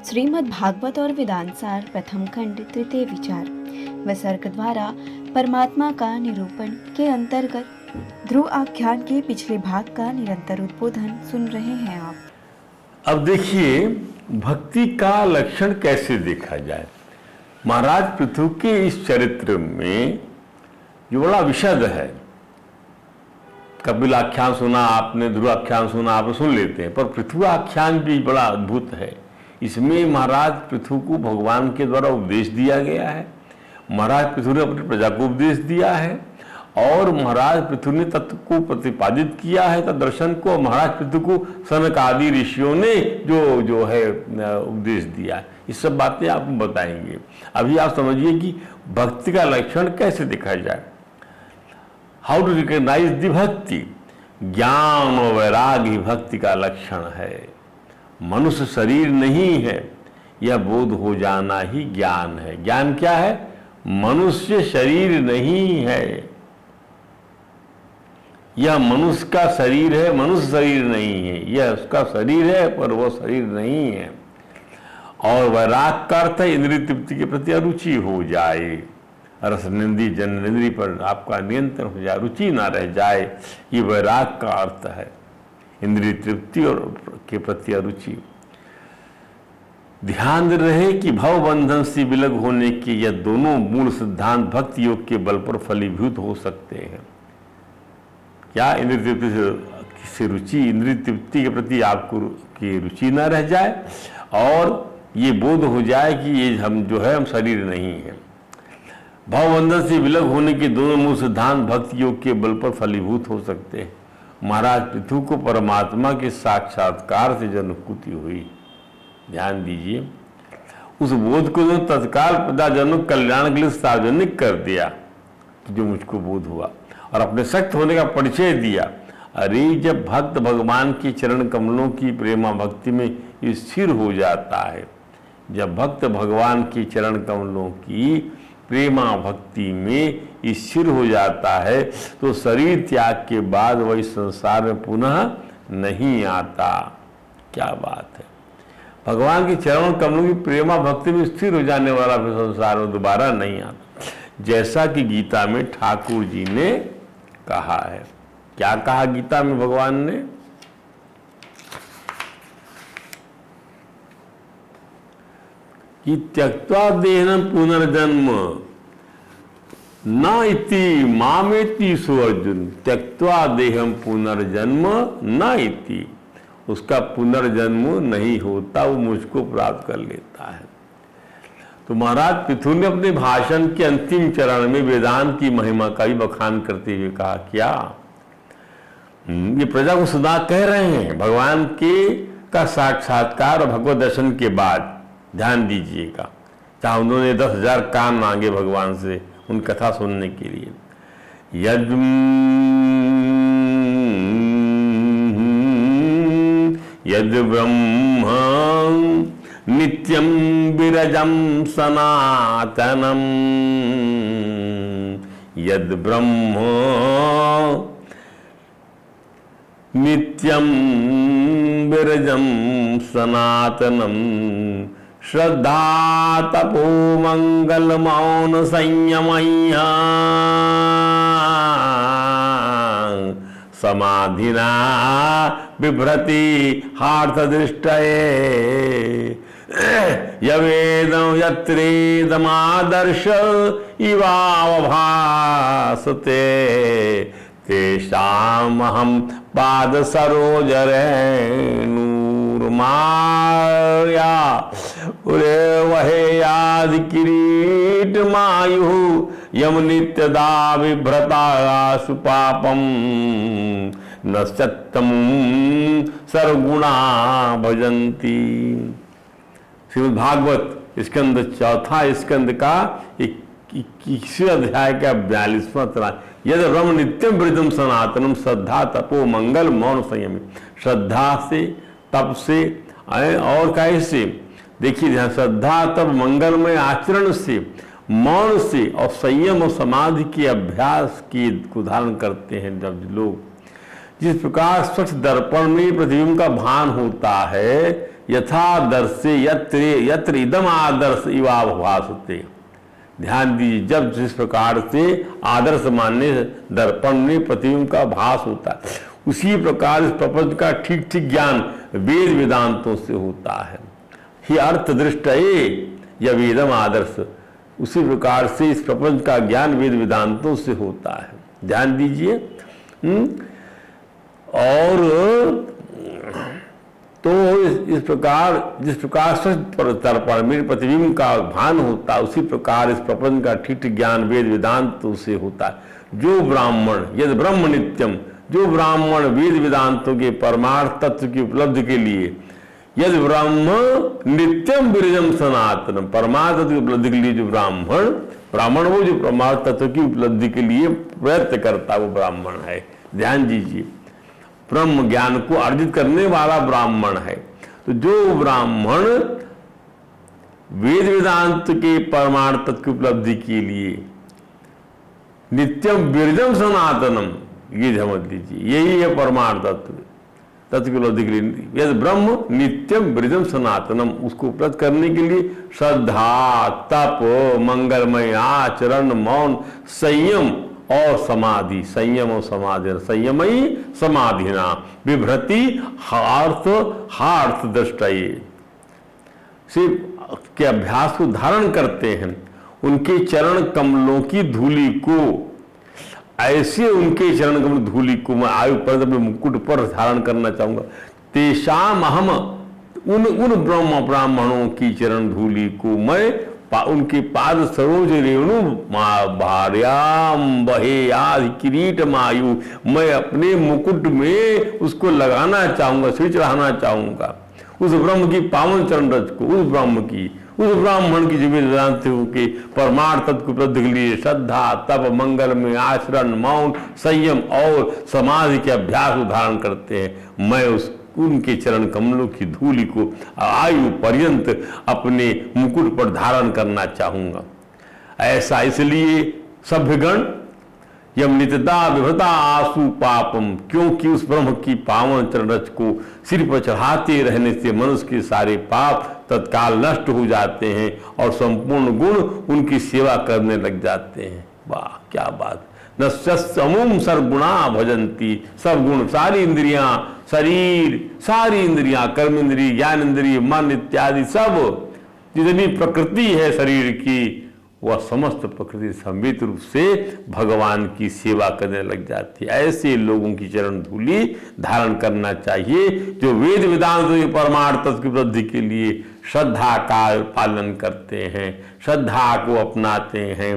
श्रीमद् भागवत और वेदांतसार प्रथम खंड तृतीय विचार विसर्ग द्वारा परमात्मा का निरूपण के अंतर्गत ध्रुव आख्यान के पिछले भाग का निरंतर उद्बोधन सुन रहे हैं आप। अब देखिए भक्ति का लक्षण कैसे देखा जाए। महाराज पृथु के इस चरित्र में जो बड़ा विशद है, कपिल आख्यान सुना आपने, ध्रुव आख्यान सुना आप सुन लेते हैं, पर पृथु आख्यान भी बड़ा अद्भुत है। इसमें महाराज पृथु को भगवान के द्वारा उपदेश दिया गया है। महाराज पृथु ने अपनी प्रजा को उपदेश दिया है और महाराज पृथु ने तत्व को प्रतिपादित किया है, तत् दर्शन को। महाराज पृथु को सनक आदि ऋषियों ने जो है उपदेश दिया है। ये सब बातें आपको बताएंगे। अभी आप समझिए कि भक्ति का लक्षण कैसे देखा जाए। हाउ टू रिकॉग्नाइज द भक्ति। ज्ञान और वैराग्य भक्ति का लक्षण है। मनुष्य शरीर नहीं है, यह बोध हो जाना ही ज्ञान है। ज्ञान क्या है? मनुष्य शरीर नहीं है, यह मनुष्य का शरीर है, मनुष्य शरीर नहीं है। यह उसका शरीर है पर वह शरीर नहीं है। और वैराग का अर्थ है इंद्रिय तृप्ति के प्रति अरुचि हो जाए, रसनिंदी जननेन्द्रिय पर आपका नियंत्रण हो जाए, रुचि ना रह जाए। ये वैराग का अर्थ है, इंद्रिय तृप्ति और के प्रति अरुचि। ध्यान रहे कि भव बंधन से विलग होने के यह दोनों मूल सिद्धांत भक्ति योग के बल पर फलीभूत हो सकते हैं। क्या? इंद्रिय तृप्ति से रुचि, इंद्रिय तृप्ति के प्रति आपको की रुचि ना रह जाए और ये बोध हो जाए कि ये हम जो है हम शरीर नहीं है। भवबंधन से विलग होने के दोनों मूल सिद्धांत भक्ति योग के बल पर फलीभूत हो सकते हैं। महाराज पृथु को परमात्मा के साक्षात्कार से जो अनुभूति हुई, ध्यान दीजिए, उस बोध को जो तत्काल प्रजाजनों कल्याण के लिए सार्वजनिक कर दिया, जो मुझको बोध हुआ, और अपने सख्त होने का परिचय दिया। अरे जब भक्त भगवान के चरण कमलों की प्रेमा भक्ति में स्थिर हो जाता है, जब भक्त भगवान के चरण कमलों की प्रेमा भक्ति में स्थिर हो जाता है, तो शरीर त्याग के बाद वही संसार में पुनः नहीं आता। क्या बात है! भगवान के चरण कमलों की प्रेमा भक्ति में स्थिर हो जाने वाला फिर संसार में दोबारा नहीं आता, जैसा कि गीता में ठाकुर जी ने कहा है। क्या कहा गीता में भगवान ने? कि त्यक्त्वा देहनं पुनर्जन्म न इति मामेति सो अर्जुन। त्यक्त्वा देहम पुनर्जन्म न इति, उसका पुनर्जन्म नहीं होता, वो मुझको प्राप्त कर लेता है। तो महाराज पृथु ने अपने भाषण के अंतिम चरण में वेदांत की महिमा का भी बखान करते हुए कहा, क्या ये प्रजा को सदा कह रहे हैं भगवान के का साक्षात्कार और भगवत दर्शन के बाद। ध्यान दीजिएगा, चाहे उन्होंने 10,000 कान मांगे भगवान से उन कथा सुनने के लिए। यद ब्रह्म नित्यं विरजं सनातनम, यद ब्रह्म नित्यं विरजं सनातनम, श्रद्धा तपो मंगल मौन संयमय्या, समाधिना बिभ्रति हार्थ दृष्टये, यवेदं यत्रेदमादर्श इवावभासते, तेषामहं पाद सरोज रेणुर्माया उरे वहे याद किरीट मायु, यम नित्यदा विभ्रता सुपापम, न सत्यम सर्वगुणा भजंती। श्रीमद् भागवत स्कंद चौथा स्कंद का 21वें अध्याय का 42वां तरा। यद ब्रह्म नित्यम वृद्धम सनातनम, श्रद्धा तपो मंगल मौन संयमी। श्रद्धा से, तप से और कैसे? देखिए ध्यान, श्रद्धा तप मंगलमय आचरण से, मौन से और संयम और समाधि के अभ्यास की को धारण करते हैं। जब लोग जिस प्रकार स्वच्छ दर्पण में प्रतिबिंब का भान होता है, यथादर्शे यत्र इदम आदर्श इवा भासते। ध्यान दीजिए, जब जिस प्रकार से आदर्श मानने दर्पण में प्रतिबिंब का भास होता है, उसी प्रकार इस प्रपंच का ठीक ठीक ज्ञान वेद वेदांतों से होता है। ही अर्थ दृष्टये या वेदम आदर्श, उसी प्रकार से इस प्रपंच का ज्ञान वेद वेदांतों से होता है। ध्यान दीजिए। और तो इस प्रकार जिस प्रकार से दर्पण में प्रतिबिंब का भान होता है, उसी प्रकार इस प्रपंच का ठीक ज्ञान वेद वेदांतों से होता है। जो ब्राह्मण यदि ब्रह्म नित्यम, जो ब्राह्मण वेद वेदांतों के परमार्थ तत्व की उपलब्धि के लिए, यदि ब्रह्म नित्यम विरजम सनातनम, परमार्थ तत्व की उपलब्धि के लिए जो ब्राह्मण वो जो परमार्थ तत्व की उपलब्धि के लिए प्रयत्न करता वो ब्राह्मण है। ध्यान दीजिए, ब्रह्म ज्ञान को अर्जित करने वाला ब्राह्मण है। तो जो ब्राह्मण वेद वेदांत के परमार्थ तत्व की उपलब्धि के लिए नित्यम विरजम सनातनम, ये समझ लीजिए, यही है परमार्थ तत्व की उपलब्धि के लिए। यदि ब्रह्म नित्यम विरजम सनातनम, उसको उपलब्ध करने के लिए श्रद्धा, तप, मंगलमय आचरण, मौन, संयम और समाधि, संयम और समाधि, संयमई समाधिना विभ्रति हार्थ दृष्टये, सिर्फ के अभ्यास को धारण करते हैं। उनके चरण कमलों की धूलि को, ऐसे उनके चरण कमल धूलि को मैं आयु पर्यंत अपने मुकुट पर धारण करना चाहूंगा। तेषाम अहम, उन ब्राह्मणों की चरण धूलि को मैं उनके पाद सरोज रेणु भार्याम बहे आदि किरीट मायु, मैं अपने मुकुट में उसको लगाना चाहूंगा, सिर चढ़ाना चाहूंगा। उस ब्रह्म की पावन चरण रज को, उस ब्राह्मण की जो वेदांतों के परमार्थ तत्व की उपलब्धि के लिए श्रद्धा, तप, मंगल में आचरण, मौन, संयम और समाधि के अभ्यास को धारण करते हैं, मैं उनके चरण कमलों की धूलि को आयु पर्यंत अपने मुकुट पर धारण करना चाहूंगा। ऐसा इसलिए सभ्यगण यम नित्यता विभ्रता आसु पापम, क्योंकि उस ब्रह्म की पावन चरण रज को सिर पर चढ़ाते रहने से मनुष्य के सारे पाप तत्काल नष्ट हो जाते हैं और संपूर्ण गुण उनकी सेवा करने लग जाते हैं। वाह क्या बात। नश्यमुम सर्वगुणा भजंती, सब गुण, सारी इंद्रियां, शरीर, सारी इंद्रियां, कर्म इंद्रिय, ज्ञान इंद्रिय, मन इत्यादि सब जितनी प्रकृति है शरीर की, वह समस्त प्रकृति संवित रूप से भगवान की सेवा करने लग जाती है। ऐसे लोगों की चरण धूलि धारण करना चाहिए जो वेद वेदांत के परमार्थ तत्व की उपलब्धि के लिए श्रद्धा का पालन करते हैं, श्रद्धा को अपनाते हैं,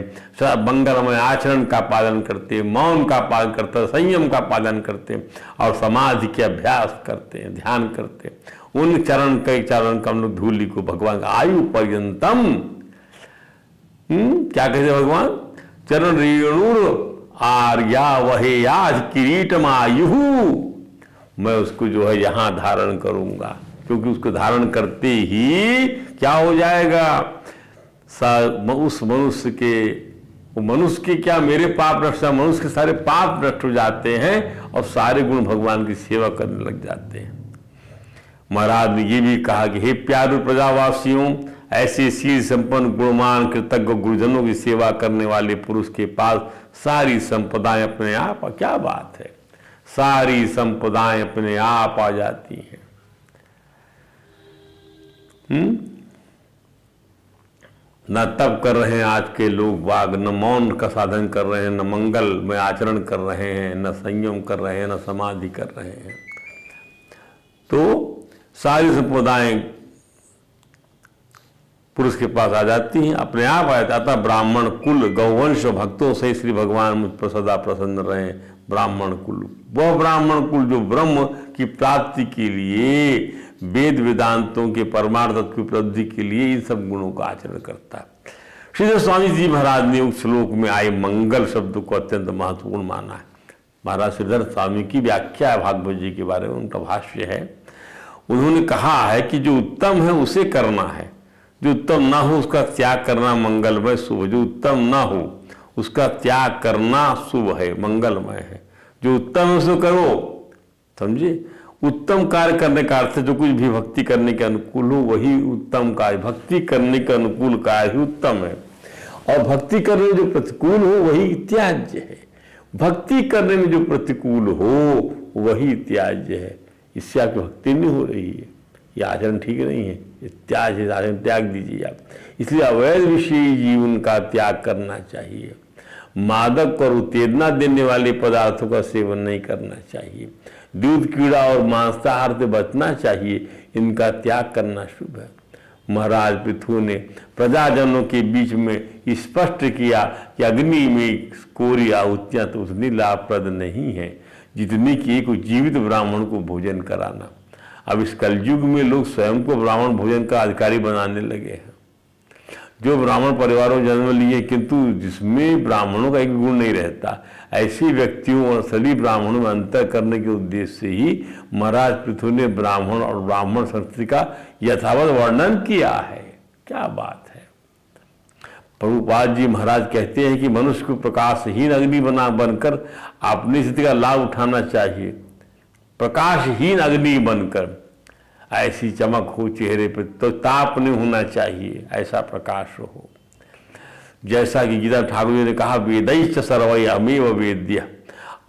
मंगलमय आचरण का पालन करते हैं, मौन का पालन करते हैं, संयम का पालन करते हैं और समाधि के अभ्यास करते हैं, ध्यान करते हैं। उन चरण कमल धूलि को भगवान का आयु पर्यंतम, क्या कहते भगवान, चरण रेणुर आर्या वहे आज किरीटमायु, मैं उसको जो है यहां धारण करूंगा, क्योंकि उसको धारण करते ही क्या हो जाएगा, उस मनुष्य के क्या मेरे पाप नष्ट, मनुष्य के सारे पाप नष्ट हो जाते हैं और सारे गुण भगवान की सेवा करने लग जाते हैं। महाराज ने ये भी कहा कि हे प्यारे प्रजावासियों, ऐसे शील संपन्न गुणवान कृतज्ञ गुरुजनों की सेवा करने वाले पुरुष के पास सारी संपदाएं अपने आप, क्या बात है, सारी संपदाएं अपने आप आ जाती हैं। न तप कर रहे हैं आज के लोग बाग, न मौन का साधन कर रहे हैं, न मंगल में आचरण कर रहे हैं, न संयम कर रहे हैं, न समाधि कर रहे हैं। तो सारी संपदाएं पुरुष के पास आ जाती हैं, अपने आप आ जाता है। ब्राह्मण कुल गौवंश भक्तों से श्री भगवान मुझ पर सदा प्रसन्न रहे। ब्राह्मण कुल, वह ब्राह्मण कुल जो ब्रह्म की प्राप्ति के लिए, वेद वेदांतों के परमार्थ की उपलब्धि के लिए इन सब गुणों का आचरण करता है। श्रीधर स्वामी जी महाराज ने उस श्लोक में आए मंगल शब्द को अत्यंत महत्वपूर्ण माना है। महाराज श्रीधर स्वामी की व्याख्या है भागवत जी के बारे में, उनका भाष्य है। उन्होंने कहा है कि जो उत्तम है उसे करना है, जो उत्तम ना हो उसका त्याग करना मंगलमय शुभ, जो उत्तम ना हो उसका त्याग करना शुभ है, मंगलमय है। जो उत्तम है उसको करो, समझे। उत्तम कार्य करने का अर्थ जो कुछ भी भक्ति करने के अनुकूल हो वही उत्तम कार्य, भक्ति करने के अनुकूल कार्य ही उत्तम है, और भक्ति करने में जो प्रतिकूल हो वही त्याज्य है। भक्ति करने में जो प्रतिकूल हो वही त्याज्य है। इससे आपकी भक्ति नहीं हो रही है, ये आचरण ठीक नहीं है, ये त्याज है, आचरण त्याग दीजिए आप। इसलिए अवैध विषयी जीवन का त्याग करना चाहिए। मादक और उत्तेजना देने वाले पदार्थों का सेवन नहीं करना चाहिए। दूध, कीड़ा और मांसाहार से बचना चाहिए, इनका त्याग करना शुभ है। महाराज पृथु ने प्रजाजनों के बीच में स्पष्ट किया कि अग्नि में कोरी आहुतियां तो उतनी लाभप्रद नहीं है जितनी कि एक जीवित ब्राह्मण को भोजन कराना। अब इस कलयुग में लोग स्वयं को ब्राह्मण भोजन का अधिकारी बनाने लगे हैं। जो ब्राह्मण परिवारों में जन्म लिए किंतु जिसमें ब्राह्मणों का एक गुण नहीं रहता, ऐसे व्यक्तियों और असली ब्राह्मणों में अंतर करने के उद्देश्य से ही महाराज पृथु ने ब्राह्मण और ब्राह्मण संस्कृति का यथावत वर्णन किया है। क्या बात है। प्रभुपाद जी महाराज कहते हैं कि मनुष्य को प्रकाशहीन अग्नि बनकर अपनी स्थिति का लाभ उठाना चाहिए। प्रकाशहीन अग्नि बनकर, ऐसी चमक हो चेहरे पर तो ताप नहीं होना चाहिए, ऐसा प्रकाश हो। जैसा कि गीता ठाकुर जी ने कहा, वेदैश्च सर्वै अमेव वेद्य।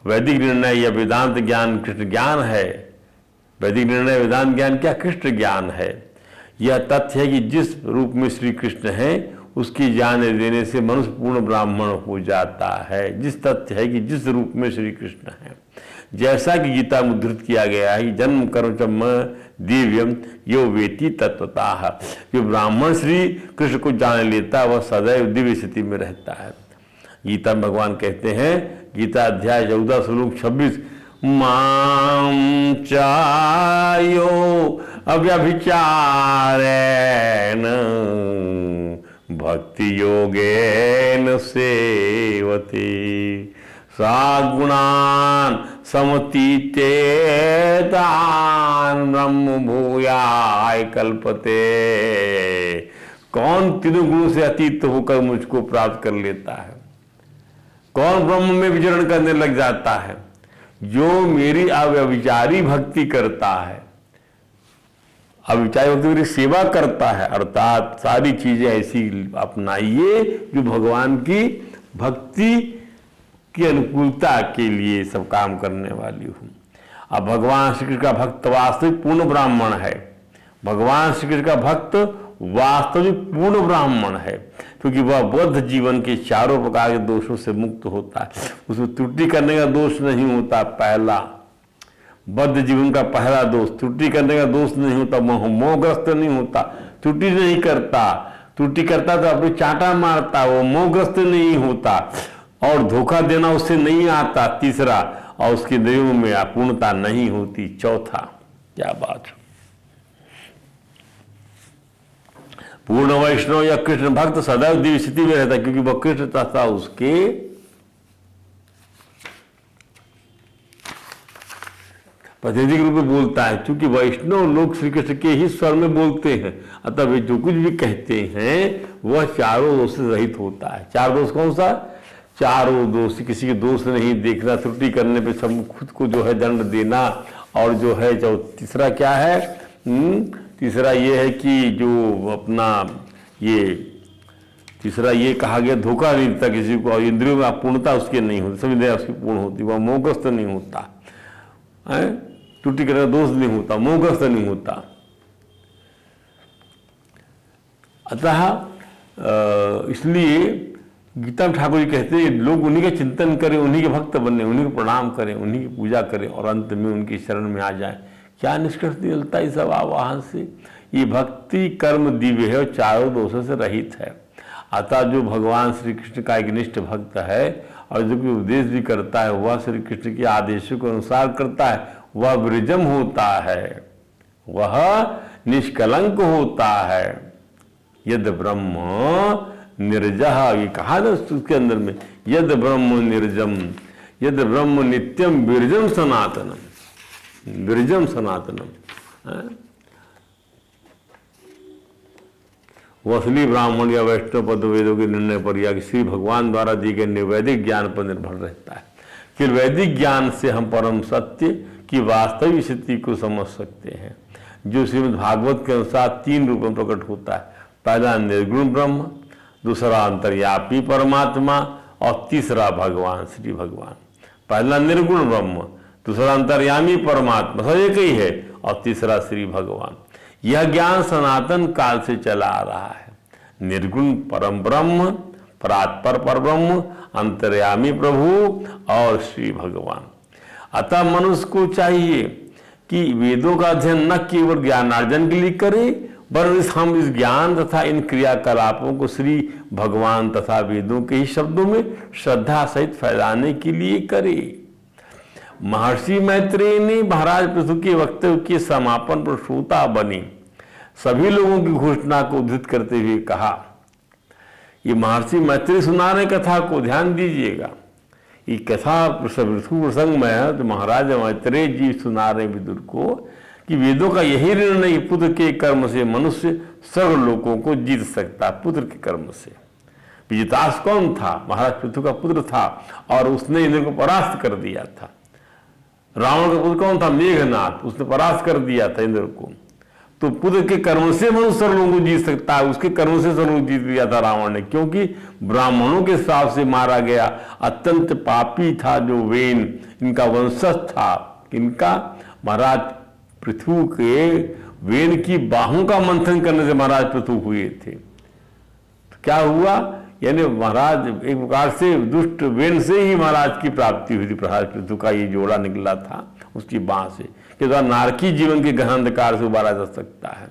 वैदिक निर्णय या वेदांत ज्ञान कृष्ण ज्ञान है। वैदिक निर्णय वेदांत ज्ञान क्या? कृष्ण ज्ञान है। यह तथ्य है कि जिस रूप में श्री कृष्ण है उसकी जान देने से मनुष्य पूर्ण ब्राह्मण हो जाता है। जिस तथ्य है कि जिस रूप में श्री कृष्ण है, जैसा कि गीता में उद्धृत किया गया है, जन्म कर्म च दिव्यम यो वेति तत्वतः। जो ब्राह्मण श्री कृष्ण को जान लेता है वह सदैव दिव्य स्थिति में रहता है। गीता में भगवान कहते हैं, गीता अध्याय 14 श्लोक 26, मां चायो अव्यभिचारेण भक्ति योगेन सेवते सागुणान समतीतेतान ब्रह्म भूयाय कल्पते। कौन तीनों गुणों से अतीत होकर मुझको प्राप्त कर लेता है? कौन ब्रह्म में विचरण करने लग जाता है? जो मेरी अव्यभिचारी भक्ति करता है, अव्यभिचारी भक्ति मेरी सेवा करता है, अर्थात सारी चीजें ऐसी अपनाइए जो भगवान की भक्ति की अनुकूलता के लिए सब काम करने वाली हूं। अब भगवान श्री कृष्ण का भक्त वास्तविक पूर्ण ब्राह्मण है। भगवान श्री कृष्ण का भक्त वास्तविक पूर्ण ब्राह्मण है, क्योंकि वह बद्ध जीवन के चारों प्रकार के दोषों से मुक्त होता है। उसमें त्रुटि करने का दोष नहीं होता। पहला बद्ध जीवन का पहला दोष, त्रुटि करने का दोष नहीं होता। मोहग्रस्त नहीं होता, त्रुटि नहीं करता। त्रुटि करता तो अपनी चांटा मारता, वो मोहग्रस्त नहीं होता और धोखा देना उससे नहीं आता। तीसरा, और उसके इंद्रियों में अपूर्णता नहीं होती। चौथा, क्या बात। पूर्ण वैष्णव या कृष्ण भक्त सदैव दिव्य स्थिति में रहता है, क्योंकि वह कृष्ण तथा उसके प्रातिनिधिक रूप में बोलता है। क्योंकि वैष्णव लोग श्री कृष्ण के ही स्वर में बोलते हैं, अतः वे जो कुछ भी कहते हैं वह चारों दोष से रहित होता है। चार दोष कौन सा? चारों दोष, किसी के दोष नहीं देखना, त्रुटि करने पे सब खुद को जो है दंड देना, और जो है जो तीसरा क्या है? तीसरा ये है कि जो अपना ये तीसरा ये कहा गया, धोखा नहीं देता किसी को, और इंद्रियों में अपूर्णता उसके नहीं होती, सब इंद्रियां उसकी पूर्ण होती, वह मोहग्रस्त नहीं होता है। त्रुटि करने का दोष नहीं होता, मोहग्रस्त नहीं होता। अतः इसलिए गीता में ठाकुर जी कहते हैं लोग उन्हीं का चिंतन करें, उन्हीं के भक्त बने, उन्हीं को प्रणाम करें, उन्हीं की पूजा करें और अंत में उनकी शरण में आ जाएं। क्या निष्कर्ष निकलता है इस आवाहन से? ये भक्ति कर्म दिव्य है और चारों दोषों से रहित है। अतः जो भगवान श्री कृष्ण का एक निष्ठ भक्त है और जो कोई उपदेश भी करता है वह श्री कृष्ण के आदेशों के अनुसार करता है, वह विरजम होता है, वह निष्कलंक होता है। यद ब्रह्म निर्जह, ये कहा ना उसके अंदर में, यद ब्रह्म निर्जम, यद ब्रह्म नित्यम विरजम सनातनम, विरजम सनातनम। वो असली ब्राह्मण या वैष्णव पद वेदों के निर्णय पर या श्री भगवान द्वारा दिए गए वैदिक ज्ञान पर निर्भर रहता है। कि वैदिक ज्ञान से हम परम सत्य की वास्तविक स्थिति को समझ सकते हैं, जो श्रीमद् भागवत के अनुसार 3 रूपों में प्रकट होता है। पहला निर्गुण ब्रह्म, दूसरा अंतर्यामी परमात्मा और तीसरा भगवान श्री भगवान। पहला निर्गुण ब्रह्म, दूसरा अंतर्यामी परमात्मा, सब एक ही है, और तीसरा श्री भगवान। यह ज्ञान सनातन काल से चला आ रहा है। निर्गुण परम ब्रह्म, परात्पर पर ब्रह्म, अंतर्यामी प्रभु और श्री भगवान। अतः मनुष्य को चाहिए कि वेदों का अध्ययन न केवल ज्ञानार्जन के लिए करे, वरन हम इस ज्ञान तथा इन क्रियाकलापों को श्री भगवान तथा वेदों के ही शब्दों में श्रद्धा सहित फैलाने के लिए करे। महर्षि मैत्रेय ने महाराज पृथु के वक्तव्य के समापन पर श्रोता बनी सभी लोगों की घोषणा को उद्धृत करते हुए कहा, ये महर्षि मैत्रेय सुना रहे कथा को, ध्यान दीजिएगा। ये कथा पृथु प्रसंग में है, तो महाराज मैत्रेय जी सुना रहे विदुर को कि वेदों का यही निर्णय, पुत्र के कर्म से मनुष्य सर्व लोगों को जीत सकता, पुत्र के कर्म से। विजितास कौन था? महाराज पृथु का पुत्र था, और उसने इंद्र को परास्त कर दिया था। रावण का पुत्र कौन था? मेघनाथ, उसने परास्त कर दिया था इंद्र को। तो पुत्र के कर्म से मनुष्य सर्व लोगों को जीत सकता है, उसके कर्म से सर्व लोग जीत लिया था रावण ने, क्योंकि ब्राह्मणों के श्राप से मारा गया अत्यंत पापी था जो वेन इनका वंशज था। इनका महाराज पृथु के वेन की बाहों का मंथन करने से महाराज पृथु हुए थे। तो क्या हुआ? यानी महाराज एक प्रकार से दुष्ट वेन से ही महाराज की प्राप्ति हुई थी। महाराज पृथु का ये जोड़ा निकला था उसकी बाह से, कि द्वारा नारकी जीवन के गहन अंधकार से उबारा जा सकता है।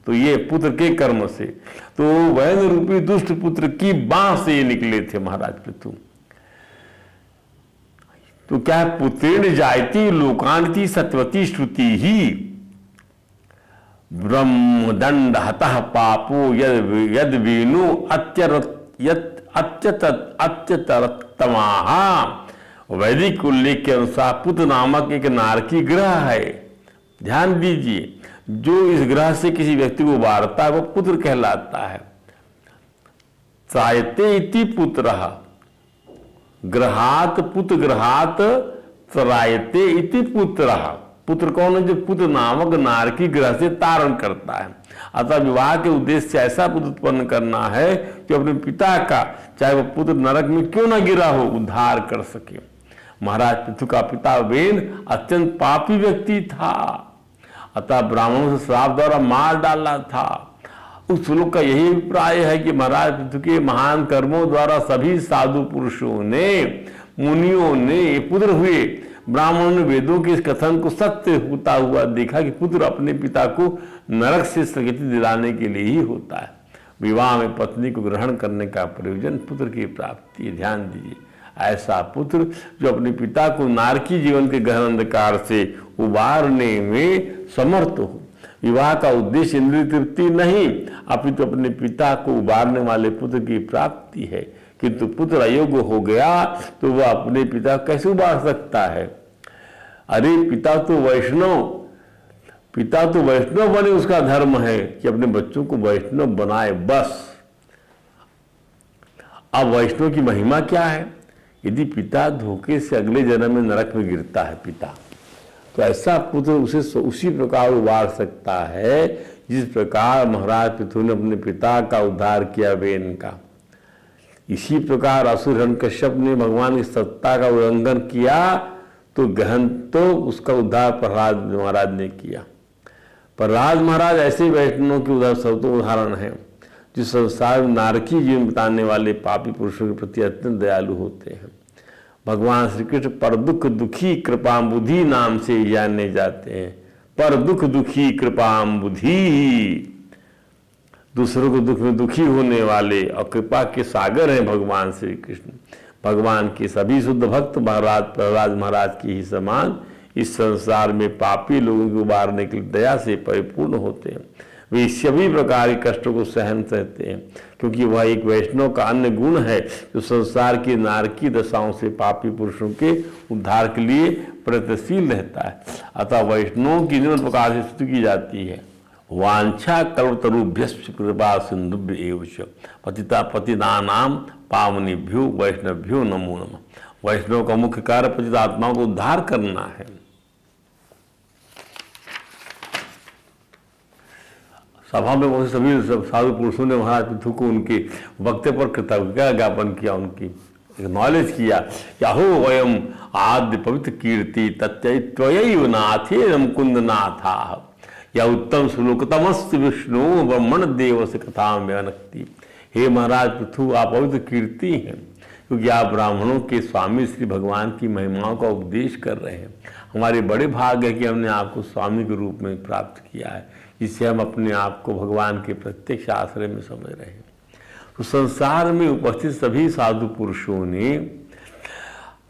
तो ये पुत्र के कर्म से, तो वैन रूपी दुष्ट पुत्र की बाह से ये निकले थे महाराज पृथु। तो क्या है? पुत्रेण जायती लोकान्ति सत्वती श्रुति ही ब्रह्मदंड हतः पापो यद वेणु अत्यतरतमाहा। वैदिक उल्लेख के अनुसार पुत्र नामक एक नारकी ग्रह है। ध्यान दीजिए, जो इस ग्रह से किसी व्यक्ति को उबारता है वो पुत्र कहलाता है। त्रायते इति पुत्रः, ग्रहात पुत्र ग्रहात त्रायते इति पुत्रः। पुत्र कौन है? जो पुत्र नामक नारकी ग्रह से तारण करता है। अतः विवाह के उद्देश्य से ऐसा पुत्र उत्पन्न करना है कि अपने पिता का, चाहे वह पुत्र नरक में क्यों न गिरा हो, उद्धार कर सके। महाराज पृथु का पिता वेन अत्यंत पापी व्यक्ति था, अतः ब्राह्मणों से श्राप द्वारा मार डाला था। उस लोग का यही अभिप्राय है कि महाराज पृथु के महान कर्मों द्वारा सभी साधु पुरुषों ने, मुनियों ने पुत्र हुए। ब्राह्मणों ने वेदों के इस कथन को सत्य होता हुआ देखा कि पुत्र अपने पिता को नरक से सदगति दिलाने के लिए ही होता है। विवाह में पत्नी को ग्रहण करने का प्रयोजन पुत्र की प्राप्ति है। ध्यान दीजिए, ऐसा पुत्र जो अपने पिता को नारकी जीवन के गहन अंधकार से उबारने में समर्थ हो। विवाह का उद्देश्य इंद्रिय तृप्ति नहीं, अपितु अपने पिता को उबारने वाले पुत्र की प्राप्ति है। किंतु पुत्र अयोग्य हो गया तो वह अपने पिता कैसे उबार सकता है? अरे पिता तो वैष्णव बने, उसका धर्म है कि अपने बच्चों को वैष्णव बनाए, बस। अब वैष्णव की महिमा क्या है? यदि पिता धोखे से अगले जन्म में नरक में गिरता है पिता, तो ऐसा पुत्र उसे उसी प्रकार उबार सकता है जिस प्रकार महाराज पृथु ने अपने पिता का उद्धार किया वेन का। इसी प्रकार असुर हिरण्यकश्यप ने भगवान की सत्ता का उल्लंघन किया तो उसका उद्धार प्रहलाद महाराज ने किया। प्रहलाद महाराज ऐसे वैष्णवों के उदाहरण है जो संसार में नारकी जीवन बिताने वाले पापी पुरुषों के प्रति अत्यंत दयालु होते हैं। भगवान श्री कृष्ण पर दुख दुखी कृपाम्बुधि नाम से जाने जाते हैं। पर दुख दुखी कृपाम्बुधि, दूसरों को दुख में दुखी होने वाले और कृपा के सागर हैं भगवान श्री कृष्ण। भगवान के सभी शुद्ध भक्त प्रहलाद महाराज के ही समान इस संसार में पापी लोगों को उबारने के लिए दया से परिपूर्ण होते हैं। वे सभी प्रकार के कष्टों को सहन सहते हैं, क्योंकि वह एक वैष्णव का अन्य गुण है जो संसार की नारकी दशाओं से पापी पुरुषों के उद्धार के लिए प्रयत्नशील रहता है। अतः वैष्णवों की निम्न प्रकार से स्तुति की जाती है। वांछा कल्पतरुभ्यश्च कृपा सिंधुभ्य एव च पतितानां पावनेभ्यो वैष्णवभ्यो नमो नमः। वैष्णव का मुख्य कार्य पतित आत्माओं को उद्धार करना है। सभा में बहुत सभी साधु पुरुषों ने महाराज पृथु को उनके वक्तव्य पर कृतज्ञता ज्ञापन किया, उनकी एक्नॉलेज किया कि अहो वयम आद्य पवित्र कीर्ति तत्त्वयैव नाथे मुकुंद नाथा या उत्तम श्लोकतमस्त विष्णु ब्रह्मण देव से कथा में अनक्ति। हे महाराज पृथु, आप पवित्र कीर्ति हैं क्योंकि आप ब्राह्मणों के स्वामी श्री भगवान की महिमाओं का उपदेश कर रहे हैं। हमारे बड़े भाग्य है कि हमने आपको स्वामी के रूप में प्राप्त किया है, जिससे हम अपने आप को भगवान के प्रत्यक्ष आश्रय में समझ रहे हैं। तो संसार में उपस्थित सभी साधु पुरुषों ने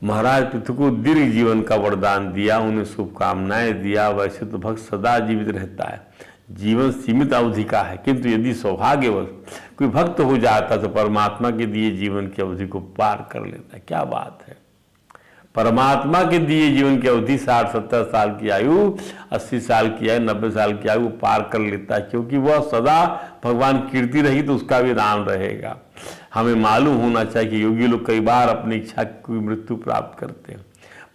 महाराज पृथु को दीर्घ जीवन का वरदान दिया, उन्हें शुभकामनाएं दिया। वैसे तो भक्त सदा जीवित रहता है, जीवन सीमित अवधि का है, किंतु यदि सौभाग्यवश कोई भक्त हो जाता तो परमात्मा के दिए जीवन की अवधि को पार कर लेता है। क्या बात है, परमात्मा के दिए जीवन की अवधि 60-70 साल की आयु, 80 साल की आयु, 90 साल की आयु पार कर लेता है, क्योंकि वह सदा भगवान कीर्ति रही तो उसका भी नाम रहेगा। हमें मालूम होना चाहिए कि योगी लोग कई बार अपनी इच्छा की मृत्यु प्राप्त करते हैं,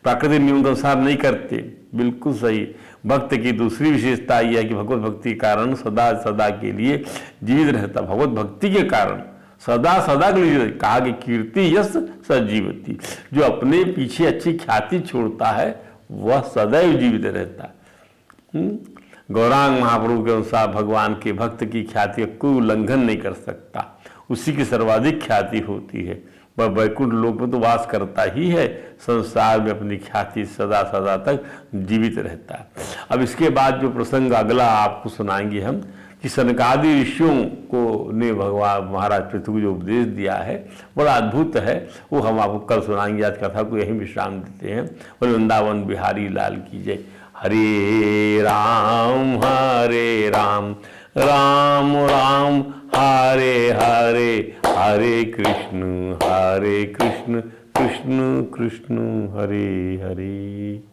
प्राकृतिक नियम के अनुसार नहीं करते। बिल्कुल सही। भक्त की दूसरी विशेषता यह है कि भगवत भक्ति के कारण सदा सदा के लिए जीवित रहता। भगवत भक्ति के कारण सदा सदा के लिए कहा कि कीर्ति यश सजीवती, जो अपने पीछे अच्छी ख्याति छोड़ता है वह सदैव जीवित रहता है। गौरांग महाप्रभु के अनुसार भगवान के भक्त की ख्याति का कोई उल्लंघन नहीं कर सकता, उसी की सर्वाधिक ख्याति होती है। वह वैकुंठ लोक में तो वास करता ही है, संसार में अपनी ख्याति सदा सदा तक जीवित रहता है। अब इसके बाद जो प्रसंग अगला आपको सुनाएंगे हम, कि सनकादि ऋषियों को ने भगवान महाराज पृथु को जो उपदेश दिया है बड़ा अद्भुत है, वो हम आपको कल सुनाएंगे। आज कथा को यही विश्राम देते हैं। बोले वृंदावन बिहारी लाल की जय। हरे राम राम राम हरे हरे, हरे कृष्ण कृष्ण कृष्ण हरे हरे।